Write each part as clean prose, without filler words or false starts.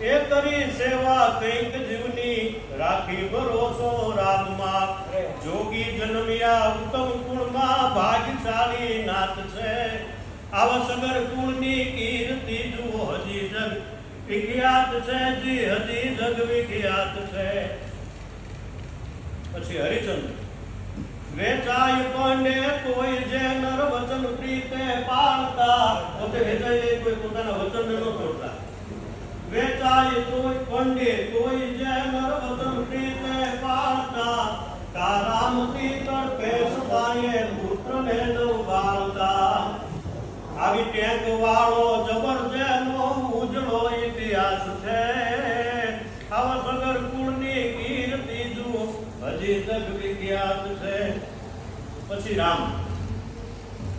એ કરી સેવા કંઈક જીવની રાખી ભરોસો રામમાં જોગી જન્મ્યા ઉત્તમ કુળમાં ભાગ્યશાળી નાથ છે આવા સગર કુળની કીર્તિ જુઓ હજી જગ વિખ્યાત છે જી હજી જગ વિખ્યાત છે પછી હરિચંદ્ર વેચાય પંડે કોઈ જે નર વચન પ્રીતે પાળતા પોતે વેચાય કોઈ પોતાના વચન ન તોડતા વેચાય કોઈ પંડે કોઈ જે નર વચન પ્રીતે પાળતા કારામતી તડપે સદાયે પુત્રને નવ બાળતા આવી ટેક વાળો જબરજેનો ઉજળો ઇતિહાસ છે આવા સગર કુળની કીર્તિ જુઓ હજી જગ વિખ્યાત છે પછી રામ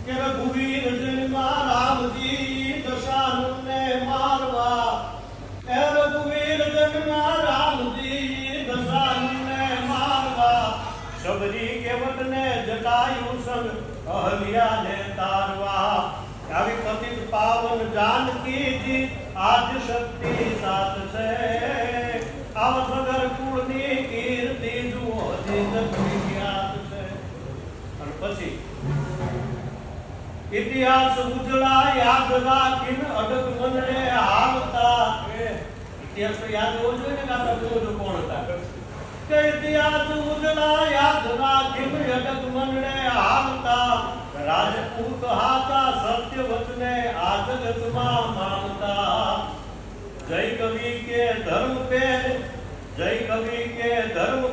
કે રઘુવીર જન્મા રામજી દશાનંદને મારવા એ રઘુવીર જન્મા રામજી દશાનંદને મારવા શબરી કેવટને જટાયુ સંગ અહલ્યાને તારવા આવી પતિત પાવન જાનકીજી આજ શક્તિ સાથ છે આવ સગર કુળની કીર્તિ જુઓ હજી જગ વિખ્યાત છે અને પછી ઇતિહાસ ઉજળા યાદ રાખીને અડગ મનને હાલતા ઇતિહાસ તો યાદ હોવો જોઈએ ને કે આપણા પૂર્વજો કોણ હતા કે ઇતિહાસ ઉજળા યાદ રાખીને અડગ મનને હાલતા રાજપૂત હાતા સત્ય વચને આ જગતમાં માનતા જય કવિ કે ધર્મ